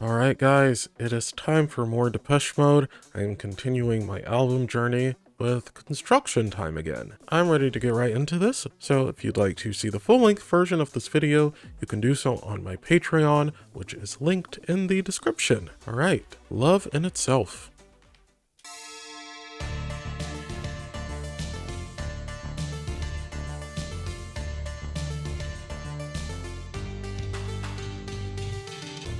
Alright guys, it is time for more Depeche Mode. I am continuing my album journey with Construction Time again. I'm ready to get right into this, so if you'd like to see the full-length version of this video, you can do so on my Patreon, which is linked in the description. Alright, Love in Itself.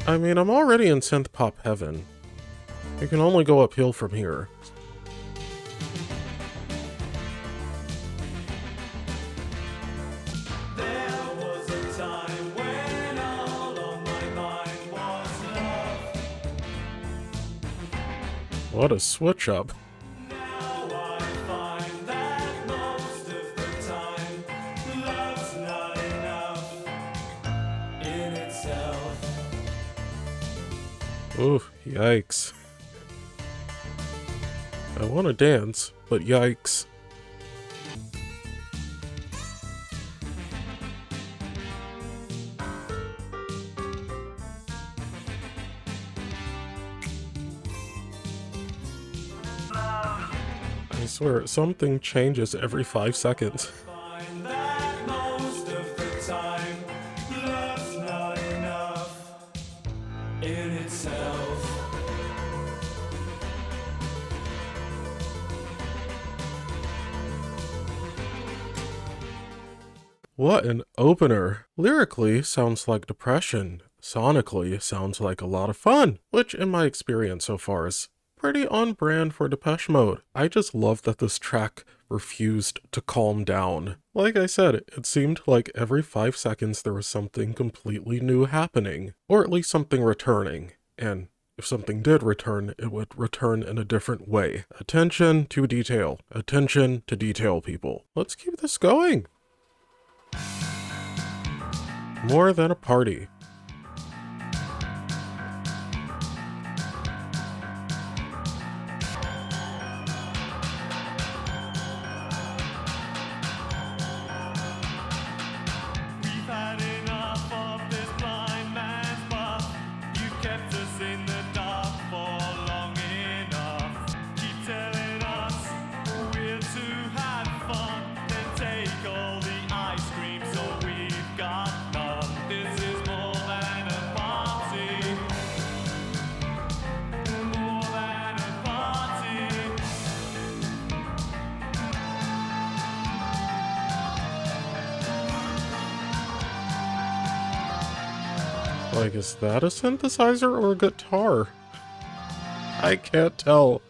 I mean, I'm already in synth pop heaven. You can only go uphill from here. What a switch up. Ooh, yikes. I want to dance, but yikes. I swear, something changes every 5 seconds. What an opener! Lyrically sounds like depression. Sonically sounds like a lot of fun, which in my experience so far is pretty on brand for Depeche Mode. I just love that this track refused to calm down. Like I said, it seemed like every 5 seconds there was something completely new happening, or at least something returning. And if something did return, it would return in a different way. Attention to detail. Attention to detail, people. Let's keep this going. More than a party. Like, is that a synthesizer or a guitar? I can't tell.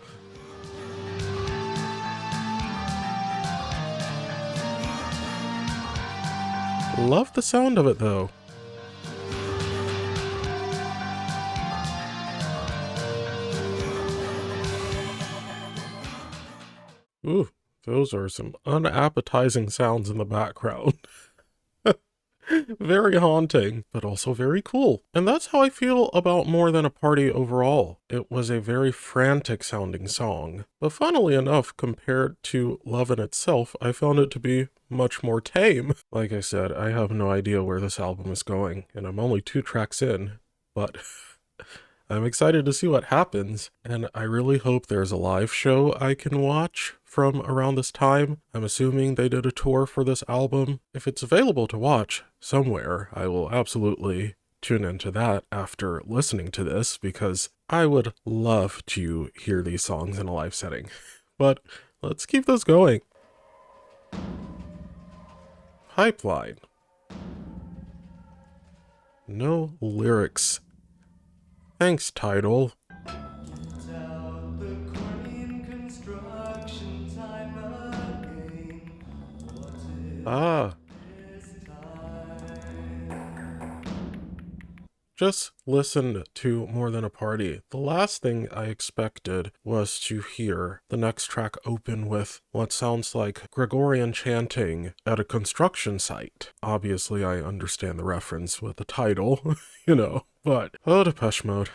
Love the sound of it, though. Ooh, those are some unappetizing sounds in the background. Very haunting, but also very cool. And that's how I feel about More Than a Party overall. It was a very frantic sounding song, but funnily enough, compared to Love in Itself, I found it to be much more tame. Like I said, I have no idea where this album is going, and I'm only 2 tracks in, but I'm excited to see what happens, and I really hope there's a live show I can watch from around this time. I'm assuming they did a tour for this album. If it's available to watch somewhere, I will absolutely tune into that after listening to this, because I would love to hear these songs in a live setting. But let's keep this going. Pipeline. No lyrics. Thanks, Tidal. Ah. Just listen to More Than a Party. The last thing I expected was to hear the next track open with what sounds like Gregorian chanting at a construction site. Obviously, I understand the reference with the title, you know, but oh, Depeche Mode.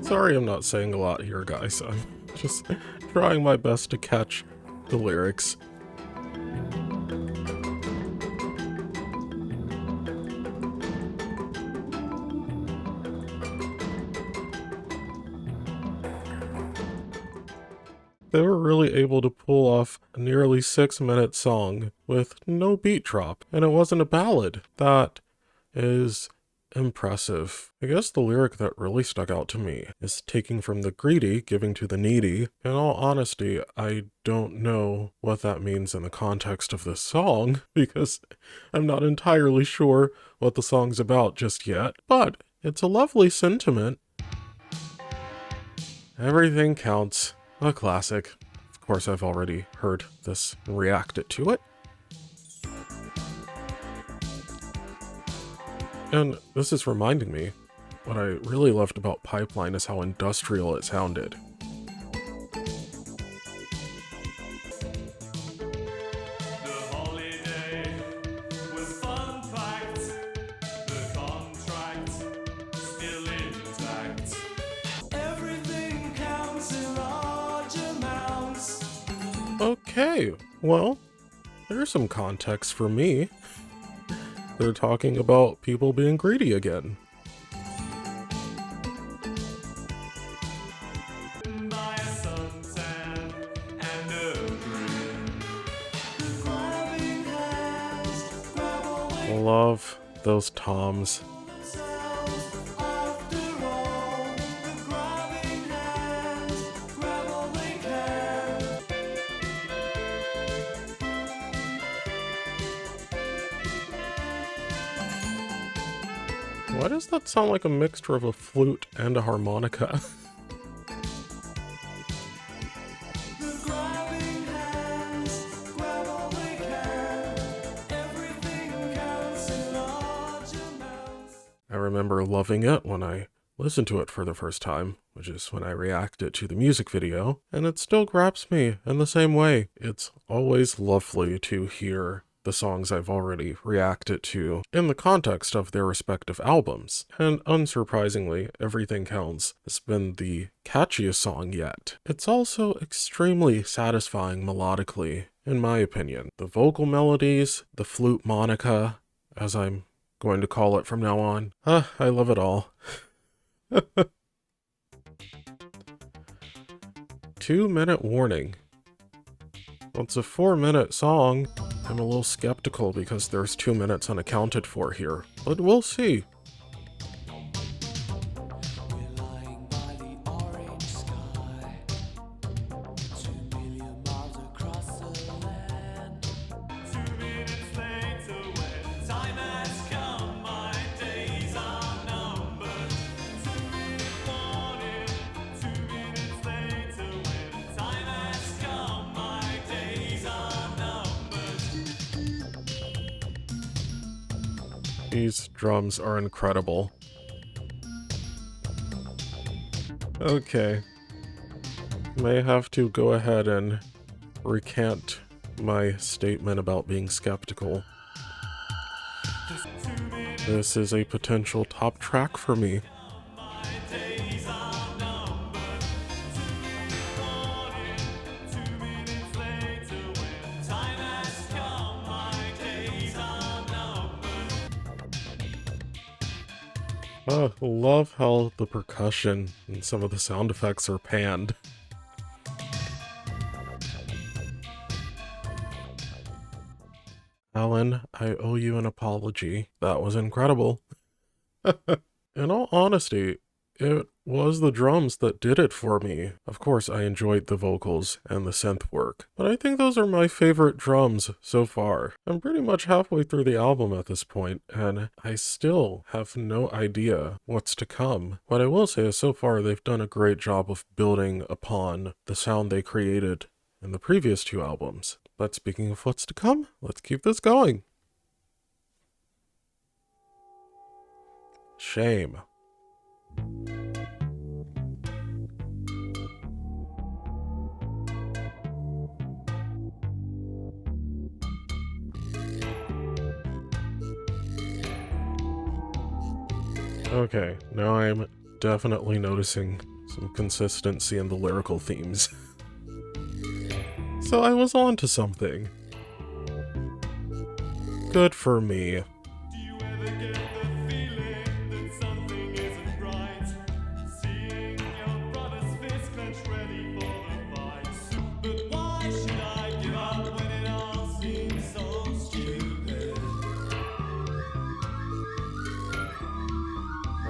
Sorry I'm not saying a lot here, guys. I'm just trying my best to catch the lyrics. They were really able to pull off a nearly 6-minute song with no beat drop, and it wasn't a ballad. That is impressive. I guess the lyric that really stuck out to me is taking from the greedy, giving to the needy. In all honesty, I don't know what that means in the context of this song, because I'm not entirely sure what the song's about just yet, but it's a lovely sentiment. Everything counts. A classic. Of course, I've already heard this and reacted to it. And this is reminding me, what I really loved about Pipeline is how industrial it sounded. Okay, well, there's some context for me. They're talking about people being greedy again. Love those toms. Why does that sound like a mixture of a flute and a harmonica? I remember loving it when I listened to it for the first time, which is when I reacted to the music video, and it still grabs me in the same way. It's always lovely to hear the songs I've already reacted to in the context of their respective albums. And unsurprisingly, Everything Counts has been the catchiest song yet. It's also extremely satisfying melodically, in my opinion. The vocal melodies, the flute monica, as I'm going to call it from now on. I love it all. 2-minute warning. Well, it's a 4-minute song. I'm a little skeptical because there's 2 minutes unaccounted for here, but we'll see. These drums are incredible. Okay. May have to go ahead and recant my statement about being skeptical. This is a potential top track for me. Love how the percussion and some of the sound effects are panned. Alan, I owe you an apology. That was incredible. In all honesty, it was the drums that did it for me. Of course, I enjoyed the vocals and the synth work, but I think those are my favorite drums so far. I'm pretty much halfway through the album at this point, and I still have no idea what's to come. What I will say is so far they've done a great job of building upon the sound they created in the previous 2 albums. But speaking of what's to come, let's keep this going. Shame. Okay, now I'm definitely noticing Some consistency in the lyrical themes. So I was on to something. Good for me.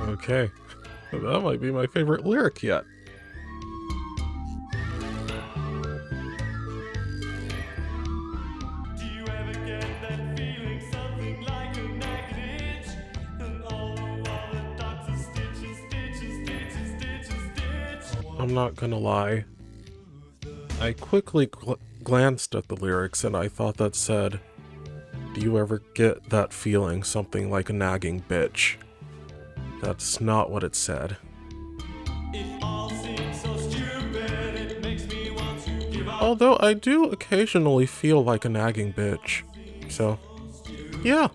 Okay, that might be my favorite lyric yet. I'm not gonna lie. I quickly glanced at the lyrics and I thought that said, "Do you ever get that feeling, something like a nagging bitch?" That's not what it said. Although I do occasionally feel like a nagging bitch. So, yeah.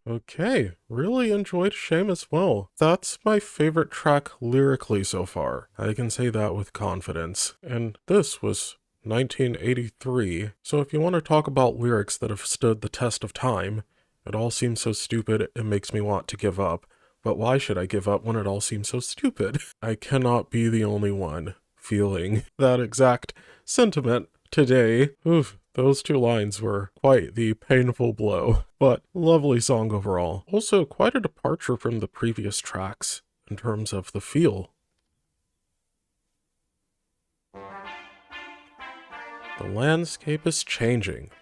Okay, really enjoyed Shame as well. That's my favorite track lyrically so far. I can say that with confidence. And this was 1983, so if you want to talk about lyrics that have stood the test of time, it all seems so stupid it makes me want to give up. But why should I give up when it all seems so stupid? I cannot be the only one feeling that exact sentiment today. Oof, those two lines were quite the painful blow, but lovely song overall. Also quite a departure from the previous tracks in terms of the feel. The landscape is changing.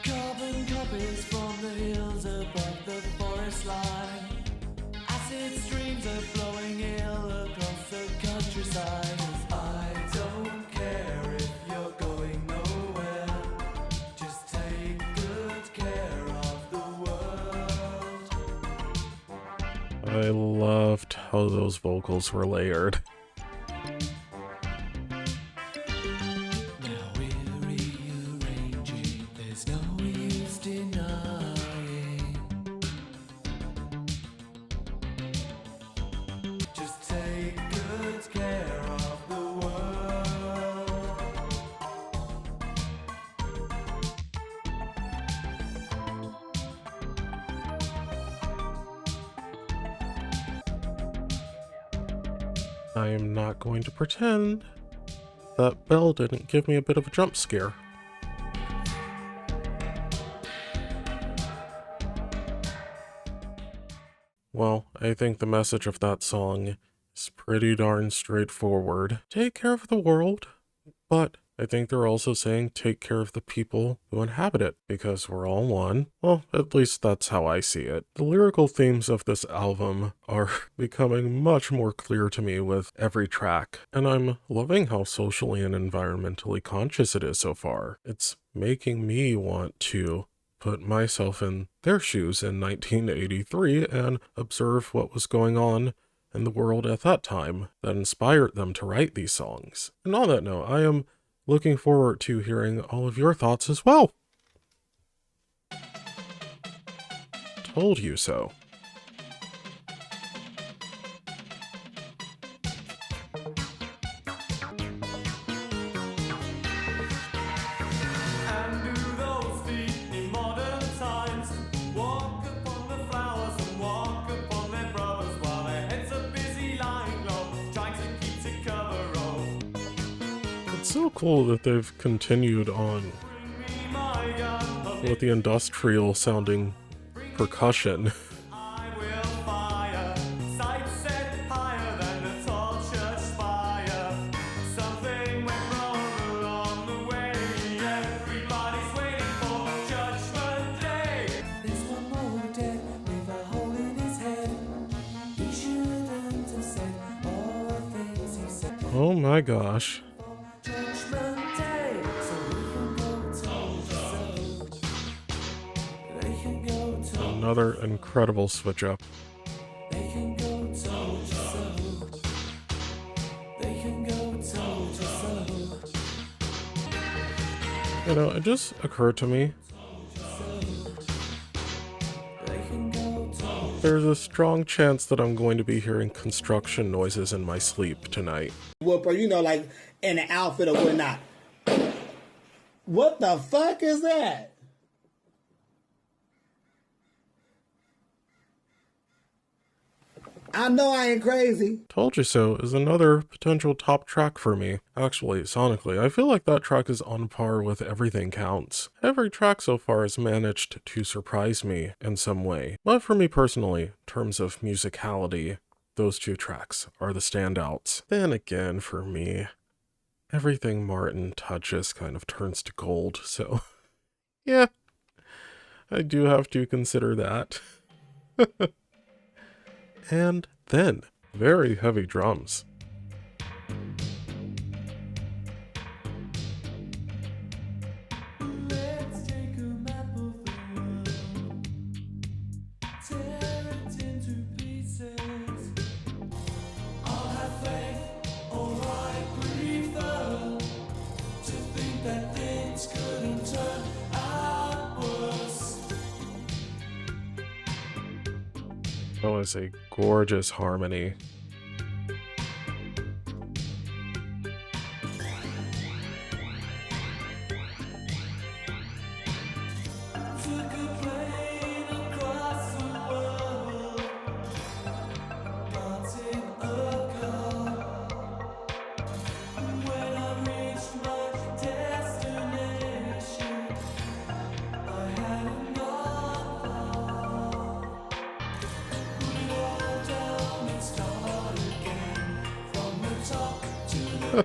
Carbon copies from the hills above the forest line. Acid streams are flowing ill across the countryside. I don't care if you're going nowhere. Just take good care of the world. I loved how those vocals were layered. Now we're rearranging, there's no use denying. Just take good care of the world. I am not going to pretend that bell didn't give me a bit of a jump scare. Well, I think the message of that song is pretty darn straightforward. Take care of the world, but I think they're also saying take care of the people who inhabit it, because we're all one. Well, at least that's how I see it. The lyrical themes of this album are becoming much more clear to me with every track, and I'm loving how socially and environmentally conscious it is so far. It's making me want to put myself in their shoes in 1983 and observe what was going on in the world at that time that inspired them to write these songs. And on that note, I am looking forward to hearing all of your thoughts as well. Told you so. And do those feet in modern times walk upon the flowers and walk upon their brothers while their heads are busy lying low, trying to keep to cover roll. It's so cool that they've continued on Bring me my gun, with the industrial sounding percussion. I will fire. Sights set higher than the tall church spire. Something went wrong along the way. Everybody's waiting for Judgment Day. There's one more dead with a hole in his head. He shouldn't have said all the things he said. Oh my gosh. Judgment Day, so we can go toe to toe. They can go toe. Another incredible switch up. They can go toe to toe. They can go toe to toe. You know, it just occurred to me there's a strong chance that I'm going to be hearing construction noises in my sleep tonight. Whooper, you know, like in an outfit or whatnot. What the fuck is that? I know I ain't crazy. Told You So is another potential top track for me. Actually, sonically, I feel like that track is on par with Everything Counts. Every track so far has managed to surprise me in some way. But for me personally, in terms of musicality, those two tracks are the standouts. Then again, for me, everything Martin touches kind of turns to gold, so yeah, I do have to consider that. And then, very heavy drums. Let's take a map of the world, tear it into pieces. I'll have faith, or I prefer to think that things couldn't turn out worse. That was a gorgeous harmony. Took a plane across the world, got in a car. When I reached my destination, I hadn't gone far. Put it all down and start again from the top to the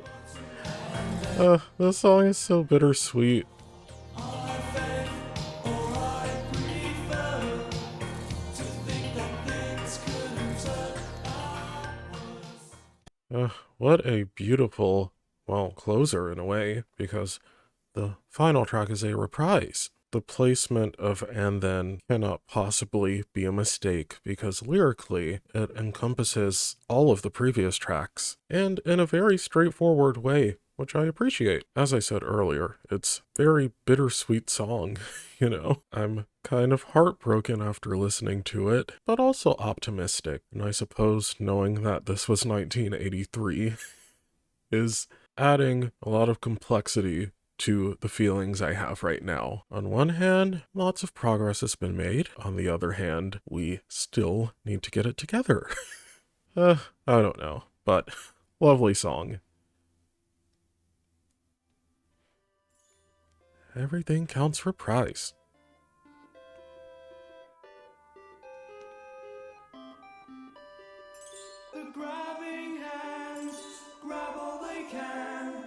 This song is so bittersweet. What a beautiful, well, closer in a way, because the final track is a reprise. The placement of "and then" cannot possibly be a mistake because lyrically it encompasses all of the previous tracks, and in a very straightforward way, which I appreciate. As I said earlier, it's a very bittersweet song, you know. I'm kind of heartbroken after listening to it, but also optimistic, and I suppose knowing that this was 1983 is adding a lot of complexity to the feelings I have right now. On one hand, lots of progress has been made. On the other hand, we still need to get it together. I don't know, but lovely song. Everything Counts reprise. The grabbing hands grab all they can.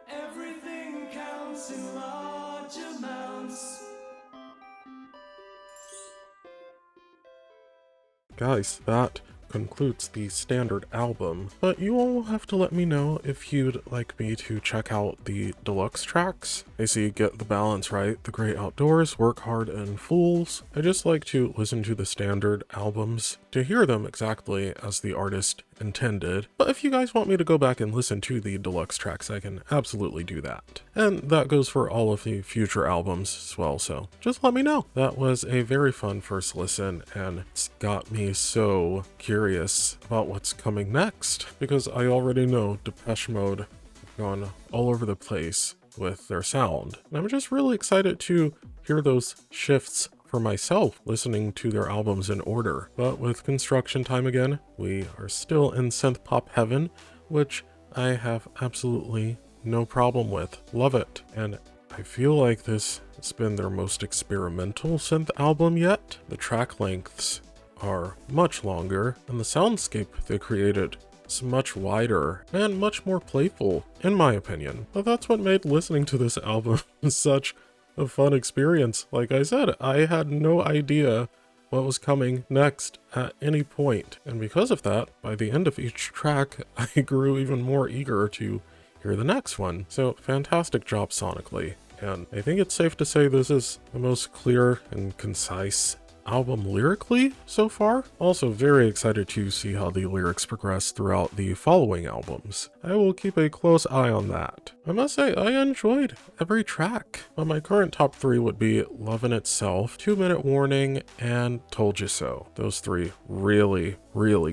Everything counts in large amounts. Guys, that concludes the standard album, but you all will have to let me know if you'd like me to check out the deluxe tracks. I see Get the Balance Right, The Great Outdoors, Work Hard, and Fools. I just like to listen to the standard albums to hear them exactly as the artist intended, but if you guys want me to go back and listen to the deluxe tracks, I can absolutely do that. And that goes for all of the future albums as well, so just let me know. That was a very fun first listen, and it's got me so curious about what's coming next, because I already know Depeche Mode have gone all over the place with their sound, and I'm just really excited to hear those shifts for myself, listening to their albums in order. But with Construction Time again, we are still in synth pop heaven, which I have absolutely no problem with. Love it. And I feel like this has been their most experimental synth album yet. The track lengths are much longer, and the soundscape they created is much wider and much more playful, in my opinion. But that's what made listening to this album such a fun experience. Like I said, I had no idea what was coming next at any point, and because of that, by the end of each track, I grew even more eager to hear the next one. So fantastic job sonically, and I think it's safe to say this is the most clear and concise album lyrically so far. Also very excited to see how the lyrics progress throughout the following albums. I will keep a close eye on that. I must say I enjoyed every track, but my current top 3 would be Love in Itself, 2 Minute Warning, and Told You So. Those 3 really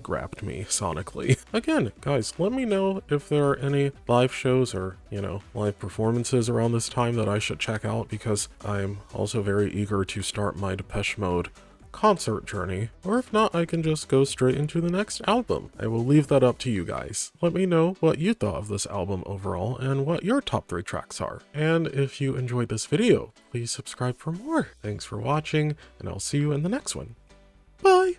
grabbed me sonically. Again, guys, let me know if there are any live shows or, live performances around this time that I should check out, because I'm also very eager to start my Depeche Mode concert journey, or if not, I can just go straight into the next album. I will leave that up to you guys. Let me know what you thought of this album overall and what your top 3 tracks are. And if you enjoyed this video, please subscribe for more. Thanks for watching, and I'll see you in the next one. Bye!